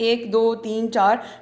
1 2 3 4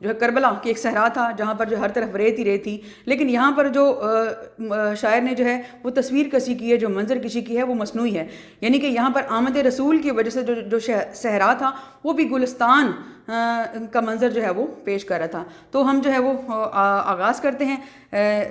جو ہے کربلا کہ ایک صحرا تھا جہاں پر جو ہر طرف ریت ہی ریت تھی، لیکن یہاں پر جو شاعر نے جو ہے وہ تصویر کشی کی ہے، جو منظر کشی کی ہے وہ مصنوعی ہے، یعنی کہ یہاں پر آمد رسول کی وجہ سے جو صحرا تھا وہ بھی گلستان کا منظر جو ہے وہ پیش کر رہا تھا۔ تو ہم جو ہے وہ آغاز کرتے ہیں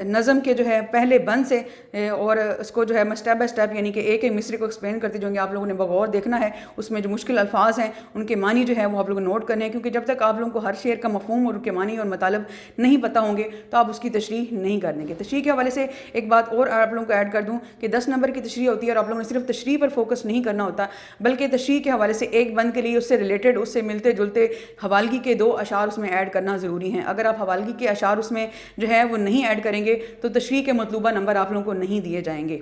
نظم کے جو ہے پہلے بند سے، اور اس کو جو ہے میں اسٹیپ بائی اسٹیپ یعنی کہ ایک ایک مصرے کو ایکسپلین کرتے جاؤں گی، آپ لوگوں نے بغور دیکھنا ہے، اس میں جو مشکل الفاظ ہیں ان کے معنی جو ہے وہ آپ لوگوں نے نوٹ کرنے ہیں، کیونکہ جب تک آپ لوگوں کو ہر شعر کا مفہوم اور ان کے معنی اور مطالب نہیں پتہ ہوں گے تو آپ اس کی تشریح نہیں کر دیں گے۔ تشریح کے حوالے سے ایک بات اور آپ لوگوں کو ایڈ کر دوں کہ 10 نمبر کی تشریح ہوتی ہے، اور آپ لوگوں نے صرف تشریح پر فوکس نہیں کرنا ہوتا بلکہ تشریح کے حوالے سے ایک بند کے لیے اس سے ریلیٹڈ، اس سے ملتے جلتے حوالگی کے 2 اشعار اس میں ایڈ کرنا ضروری ہیں۔ اگر آپ حوالگی کے اشعار اس میں جو ہے وہ نہیں ایڈ کریں گے تو تشریح کے مطلوبہ نمبر آپ لوگوں کو نہیں دیے جائیں گے۔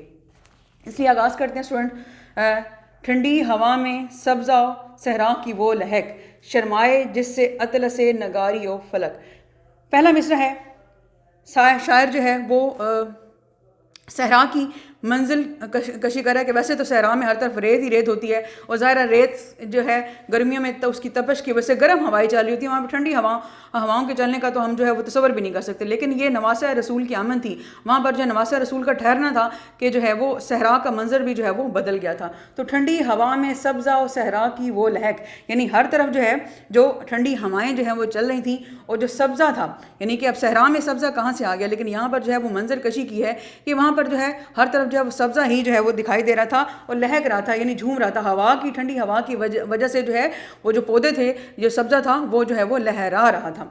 اس لیے آغاز کرتے ہیں اسٹوڈنٹ، ٹھنڈی ہوا میں سبزہ صحرا کی وہ لہک، شرمائے جس سے اطلس نگاری و فلک۔ پہلا مصرع ہے، شاعر جو ہے وہ صحرا کی منزل کشی کر رہا ہے کہ ویسے تو صحرا میں ہر طرف ریت ہی ریت ہوتی ہے، اور ظاہر ریت جو ہے گرمیوں میں اس کی تپش کی وجہ سے گرم ہوائیں چل رہی ہوتی ہیں، وہاں پہ ٹھنڈی ہواؤں کے چلنے کا تو ہم جو ہے وہ تصور بھی نہیں کر سکتے، لیکن یہ نواسہ رسول کی آمد تھی، وہاں پر جو ہے نواسہ رسول کا ٹھہرنا تھا کہ جو ہے وہ صحرا کا منظر بھی جو ہے وہ بدل گیا تھا۔ تو ٹھنڈی ہوا میں سبزہ و صحرا کی وہ لہک، یعنی ہر طرف جو ہے جو ٹھنڈی ہوائیں جو ہیں وہ چل رہی تھیں، اور جو سبزہ تھا یعنی کہ اب صحرا میں سبزہ کہاں سے آ گیا، لیکن یہاں پر جو ہے وہ منظر کشی کی ہے کہ وہاں پر جو ہے ہر طرف جو ہے وہ سبزہ ہی جو ہے وہ دکھائی دے رہا تھا اور لہک رہا تھا، یعنی جھوم رہا تھا، ہوا کی ٹھنڈی ہوا کی وجہ سے جو ہے وہ جو پودے تھے، جو سبزہ تھا وہ جو ہے وہ لہرا رہا تھا۔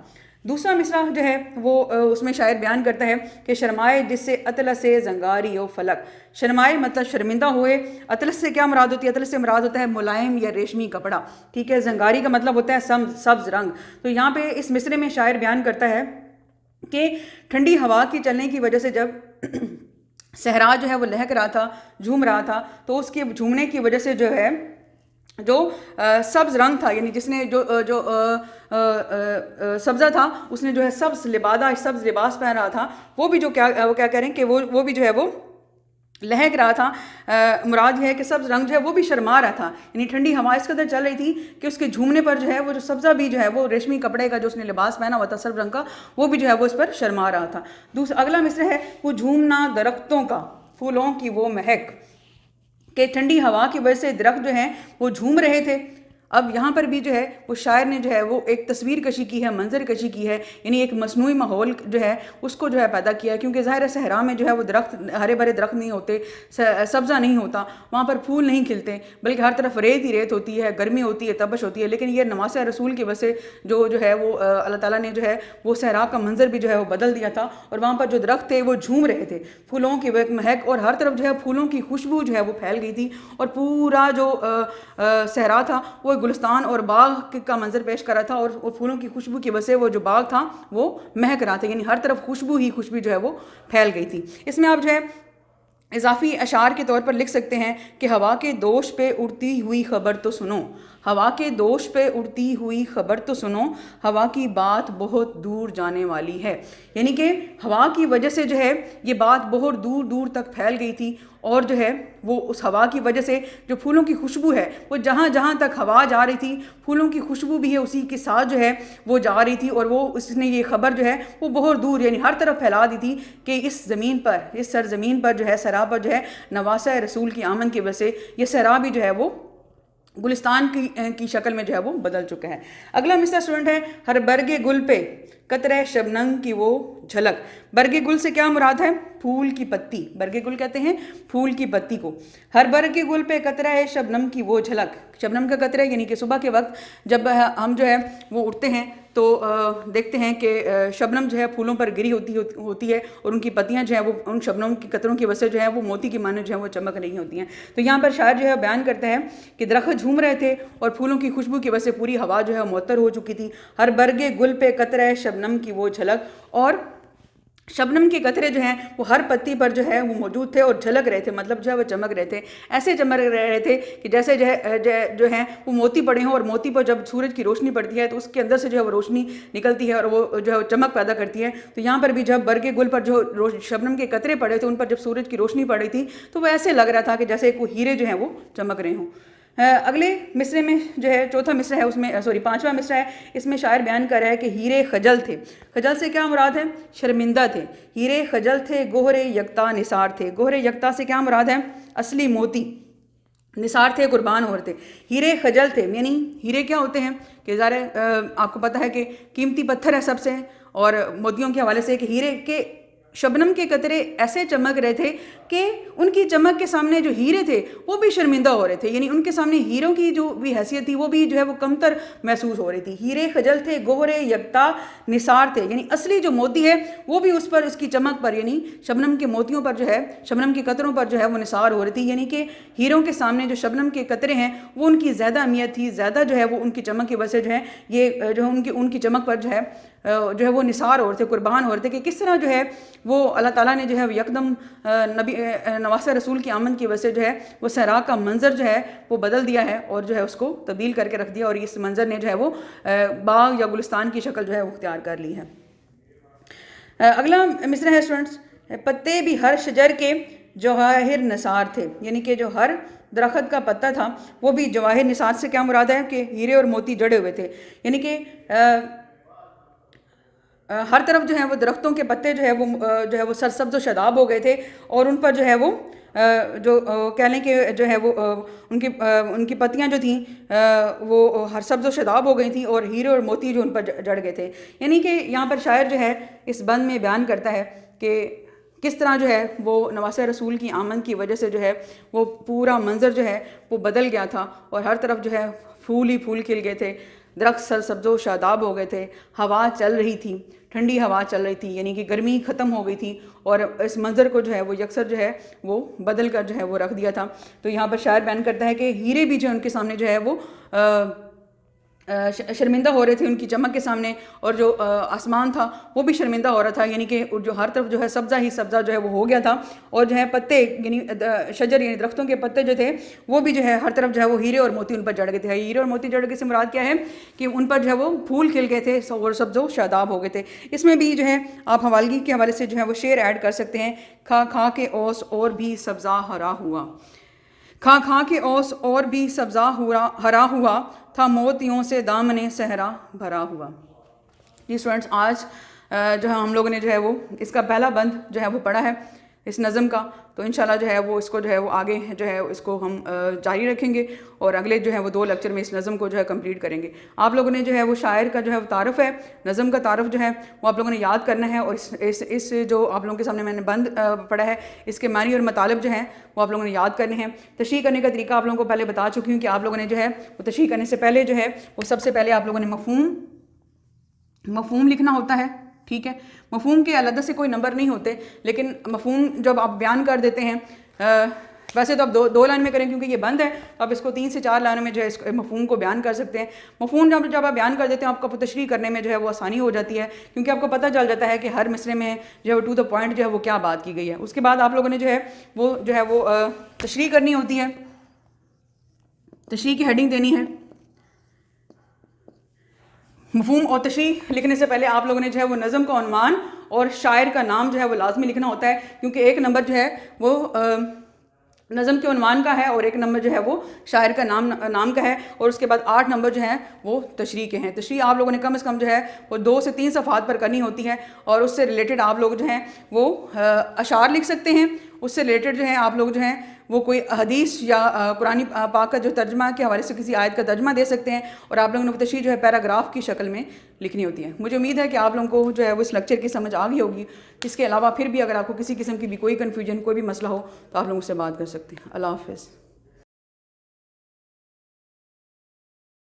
دوسرا مصرع جو ہے وہ اس میں شاعر بیان کرتا ہے کہ شرمائے جس سے اطلس زنگاری و فلک، شرمائے مطلب شرمندہ ہوئے، اطلس سے کیا مراد ہوتی ہے، اطلس سے مراد ہوتا ہے ملائم یا ریشمی کپڑا، ٹھیک ہے، زنگاری کا مطلب ہوتا ہے سبز رنگ۔ تو یہاں پہ اس مصرے میں شاعر بیان کرتا ہے کہ ٹھنڈی ہوا کی چلنے کی وجہ سے جب صحرا جو ہے وہ لہک رہا تھا، جھوم رہا تھا، تو اس کے جھومنے کی وجہ سے جو ہے جو سبز رنگ تھا، یعنی جس نے جو سبزہ تھا اس نے جو ہے سبز لباس پہن رہا تھا، وہ بھی جو کیا کہہ رہے ہیں کہ وہ بھی جو ہے وہ لہک رہا تھا، مراد یہ ہے کہ سبز رنگ جو ہے وہ بھی شرما رہا تھا، یعنی ٹھنڈی ہوا اس قدر چل رہی تھی کہ اس کے جھومنے پر جو ہے وہ جو سبزہ بھی جو ہے وہ ریشمی کپڑے کا جو اس نے لباس پہنا ہوا تھا سرب رنگ کا، وہ بھی جو ہے وہ اس پر شرما رہا تھا۔ اگلا مصرع ہے، وہ جھومنا درختوں کا پھولوں کی وہ مہک، کہ ٹھنڈی ہوا کی وجہ سے درخت جو ہیں وہ جھوم رہے تھے۔ اب یہاں پر بھی جو ہے وہ شاعر نے جو ہے وہ ایک تصویر کشی کی ہے، منظر کشی کی ہے، یعنی ایک مصنوعی ماحول جو ہے اس کو جو ہے پیدا کیا ہے، کیونکہ ظاہر صحرا میں جو ہے وہ درخت ہرے بھرے درخت نہیں ہوتے، سبزہ نہیں ہوتا، وہاں پر پھول نہیں کھلتے، بلکہ ہر طرف ریت ہی ریت ہوتی ہے، گرمی ہوتی ہے، تپش ہوتی ہے، لیکن یہ نواسہ رسول کی وجہ سے جو ہے وہ اللہ تعالیٰ نے جو ہے وہ صحرا کا منظر بھی جو ہے وہ بدل دیا تھا، اور وہاں پر جو درخت تھے وہ جھوم رہے تھے، پھولوں کی مہک، اور ہر طرف جو ہے پھولوں کی خوشبو جو ہے وہ پھیل گئی تھی، اور پورا جو صحرا تھا وہ گلستان اور باغ کا منظر پیش کر رہا تھا، اور پھولوں کی خوشبو کی وجہ سے وہ جو باغ تھا وہ مہک رہا تھا، یعنی ہر طرف خوشبو ہی خوشبو جو ہے وہ پھیل گئی تھی۔ اس میں آپ جو ہے اضافی اشعار کے طور پر لکھ سکتے ہیں کہ ہوا کے دوش پہ اڑتی ہوئی خبر تو سنو، ہوا کے دوش پہ اڑتی ہوئی خبر تو سنو، ہوا کی بات بہت دور جانے والی ہے، یعنی کہ ہوا کی وجہ سے جو ہے یہ بات بہت دور دور تک پھیل گئی تھی، اور جو ہے وہ اس ہوا کی وجہ سے جو پھولوں کی خوشبو ہے وہ جہاں جہاں تک ہوا جا رہی تھی پھولوں کی خوشبو بھی ہے اسی کے ساتھ جو ہے وہ جا رہی تھی، اور وہ اس نے یہ خبر جو ہے وہ بہت دور یعنی ہر طرف پھیلا دی تھی کہ اس زمین پر، اس سرزمین پر جو ہے صحرا پر جو ہے نواسہ رسول کی آمد کی وجہ سے یہ صحرا بھی جو ہے وہ گلستان کی شکل میں جو ہے وہ بدل چکا ہے۔ اگلا مصرع اسٹوڈنٹ ہے، ہر برگ گل پہ قطرہ شبنم کی وہ جھلک، برگ گل سے کیا مراد ہے، پھول کی پتی، برگ گل کہتے ہیں پھول کی پتی کو، ہر برگ گل پہ قطرہ شبنم کی وہ جھلک، شبنم کا قطرہ یعنی کہ صبح کے وقت جب ہم جو ہے وہ اٹھتے ہیں تو دیکھتے ہیں کہ شبنم جو ہے پھولوں پر گری ہوتی ہے، اور ان کی پتیاں جو ہیں وہ ان شبنم کی قطروں کی وجہ سے جو ہے وہ موتی کی مانند جو ہے وہ چمک رہی ہوتی ہیں۔ تو یہاں پر شاعر جو ہے بیان کرتا ہے کہ درخت جھوم رہے تھے اور پھولوں کی خوشبو کی وجہ سے پوری ہوا جو ہے معطر ہو چکی تھی، ہر برگ گل پہ قطرہ شبنم کی وہ جھلک، اور شبنم کے قطرے جو ہیں وہ ہر پتی پر جو ہے وہ موجود تھے اور جھلک رہے تھے، مطلب جو ہے وہ چمک رہے تھے، ایسے چمک رہے تھے کہ جیسے جو ہیں وہ موتی پڑے ہوں، اور موتی پر جب سورج کی روشنی پڑتی ہے تو اس کے اندر سے جو ہے وہ روشنی نکلتی ہے اور وہ جو ہے چمک پیدا کرتی ہے۔ تو یہاں پر بھی جب برگ گل پر جو شبنم کے قطرے پڑے تھے ان پر جب سورج کی روشنی پڑی تھی تو وہ ایسے لگ رہا تھا کہ جیسے کوئی ہیرے جو ہیں وہ چمک رہے ہوں۔ اگلے مصرے میں جو ہے چوتھا مصرع ہے اس میں پانچواں مصرع ہے، اس میں شاعر بیان کر رہا ہے کہ ہیرے خجل تھے. خجل سے کیا مراد ہے؟ شرمندہ تھے. ہیرے خجل تھے گوہر یکتا نثار تھے. گوہر یکتا سے کیا مراد ہے؟ اصلی موتی. نثار تھے قربان اور تھے. ہیرے خجل تھے یعنی ہیرے کیا ہوتے ہیں کہ ظاہر آپ کو پتہ ہے کہ قیمتی پتھر ہے سب سے، اور موتیوں کے حوالے سے کہ ہیرے کے شبنم کے قطرے ایسے چمک رہے تھے کہ ان کی چمک کے سامنے جو ہیرے تھے وہ بھی شرمندہ ہو رہے تھے، یعنی ان کے سامنے ہیروں کی جو بھی حیثیت تھی وہ بھی جو ہے وہ کمتر محسوس ہو رہی تھی. ہیرے خجل تھے گوہر یکتا نثار تھے، یعنی اصلی جو موتی ہے وہ بھی اس پر، اس کی چمک پر، یعنی شبنم کے موتیوں پر جو ہے، شبنم کے قطروں پر جو ہے وہ نثار ہو رہی تھی. یعنی کہ ہیروں کے سامنے جو شبنم کے قطرے ہیں وہ ان کی زیادہ اہمیت تھی، زیادہ جو ہے وہ ان کی چمک کی وجہ سے جو ہے یہ جو ان کی چمک پر جو ہے وہ نثار ہو رہے تھے، قربان ہو رہے تھے کہ کس طرح جو ہے وہ اللہ تعالیٰ نے جو ہے یکدم نبی نواسہ رسول کی آمد کی وجہ سے جو ہے وہ صحرا کا منظر جو ہے وہ بدل دیا ہے اور جو ہے اس کو تبدیل کر کے رکھ دیا، اور اس منظر نے جو ہے وہ باغ یا گلستان کی شکل جو ہے وہ اختیار کر لی ہے. اگلا مصرع ہے اسٹوڈنٹس، پتے بھی ہر شجر کے جواہر نثار تھے، یعنی کہ جو ہر درخت کا پتا تھا وہ بھی جواہر نثار سے کیا مراد ہے کہ ہیرے اور موتی جڑے ہوئے تھے. یعنی کہ ہر طرف جو ہے وہ درختوں کے پتے جو ہے وہ سرسبز و شاداب ہو گئے تھے، اور ان پر جو ہے وہ جو کہہ لیں کہ جو ہے وہ ان کی پتیاں جو تھیں وہ ہر سبز و شاداب ہو گئی تھیں، اور ہیرے اور موتی جو ان پر جڑ گئے تھے. یعنی کہ یہاں پر شاعر جو ہے اس بند میں بیان کرتا ہے کہ کس طرح جو ہے وہ نواسہ رسول کی آمد کی وجہ سے جو ہے وہ پورا منظر جو ہے وہ بدل گیا تھا، اور ہر طرف جو ہے پھول ہی پھول کھل گئے تھے، درخت سرسبز و شاداب ہو گئے تھے، ہوا چل رہی تھی، ٹھنڈی ہوا چل رہی تھی، یعنی کہ گرمی ختم ہو گئی تھی، اور اس منظر کو جو ہے وہ یکسر جو ہے وہ بدل کر جو ہے وہ رکھ دیا تھا. تو یہاں پر شاعر بیان کرتا ہے کہ ہیرے بھی جو ان کے سامنے جو ہے وہ شرمندہ ہو رہے تھے ان کی چمک کے سامنے، اور جو آسمان تھا وہ بھی شرمندہ ہو رہا تھا، یعنی کہ جو ہر طرف جو ہے سبزہ ہی سبزہ جو ہے وہ ہو گیا تھا، اور جو ہے پتے یعنی شجر یعنی درختوں کے پتے جو تھے وہ بھی جو ہے ہر طرف جو ہے وہ ہیرے اور موتی ان پر جڑ گئے تھے. ہیرے اور موتی جڑ گئے سے مراد کیا ہے کہ ان پر جو ہے وہ پھول کھل گئے تھے اور سبز و شاداب ہو گئے تھے. اس میں بھی جو ہے آپ حوالگی کے حوالے سے جو ہے وہ شعر ایڈ کر سکتے ہیں. کھا کھا کے اوس اور بھی سبزہ ہرا ہوا، کھا کھا کے اوس اور بھی سبزہ ہرا ہوا تھا، موتیوں سے دامن صحرا بھرا ہوا. جی اسٹوڈنٹس، آج جو ہے ہم لوگوں نے جو ہے وہ اس کا پہلا بند جو ہے وہ پڑھا ہے اس نظم کا. تو انشاءاللہ جو ہے وہ اس کو جو ہے وہ آگے جو ہے اس کو ہم جاری رکھیں گے، اور اگلے جو ہے وہ 2 لیکچر میں اس نظم کو جو ہے کمپلیٹ کریں گے. آپ لوگوں نے جو ہے وہ شاعر کا جو ہے وہ تعارف ہے، نظم کا تعارف جو ہے وہ آپ لوگوں نے یاد کرنا ہے، اور اس جو آپ لوگوں کے سامنے میں نے بند پڑھا ہے اس کے معنی اور مطالب جو ہیں وہ آپ لوگوں نے یاد کرنے ہیں. تشریح کرنے کا طریقہ آپ لوگوں کو پہلے بتا چکی ہوں کہ آپ لوگوں نے جو ہے وہ تشریح کرنے سے پہلے جو ہے وہ سب سے پہلے آپ لوگوں نے مفہوم لکھنا ہوتا ہے. ٹھیک ہے، مفہوم کے علیحدہ سے کوئی نمبر نہیں ہوتے، لیکن مفہوم جب آپ بیان کر دیتے ہیں، ویسے تو آپ 2 لائن میں کریں کیونکہ یہ بند ہے، تو آپ اس کو 3 سے 4 لائنوں میں جو ہے اس مفہوم کو بیان کر سکتے ہیں. مفہوم جب آپ بیان کر دیتے ہیں آپ کو تشریح کرنے میں جو ہے وہ آسانی ہو جاتی ہے، کیونکہ آپ کو پتہ چل جاتا ہے کہ ہر مصرے میں جو ہے وہ ٹو دا پوائنٹ جو ہے وہ کیا بات کی گئی ہے. اس کے بعد آپ لوگوں نے جو ہے وہ تشریح کرنی ہوتی ہے، تشریح کی ہیڈنگ دینی ہے. مفہوم اور تشریح لکھنے سے پہلے آپ لوگوں نے جو ہے وہ نظم کا عنوان اور شاعر کا نام جو ہے وہ لازمی لکھنا ہوتا ہے، کیونکہ 1 نمبر جو ہے وہ نظم کے عنوان کا ہے، اور 1 نمبر جو ہے وہ شاعر کا نام کا ہے، اور اس کے بعد 8 نمبر جو ہیں وہ تشریح کے ہیں. تشریح آپ لوگوں نے کم از کم جو ہے وہ 2 سے 3 صفحات پر کرنی ہوتی ہے، اور اس سے ریلیٹڈ آپ لوگ جو ہیں وہ اشعار لکھ سکتے ہیں. اس سے ریلیٹڈ جو ہیں آپ لوگ جو ہیں وہ کوئی حدیث یا قرآن پاک کا جو ترجمہ کے حوالے سے کسی آیت کا ترجمہ دے سکتے ہیں، اور آپ لوگوں نے تشریح جو ہے پیراگراف کی شکل میں لکھنی ہوتی ہے. مجھے امید ہے کہ آپ لوگوں کو جو ہے وہ اس لیکچر کی سمجھ آ گئی ہوگی. اس کے علاوہ پھر بھی اگر آپ کو کسی قسم کی بھی کوئی کنفیوژن، کوئی بھی مسئلہ ہو تو آپ لوگ اس سے بات کر سکتے ہیں. اللہ حافظ.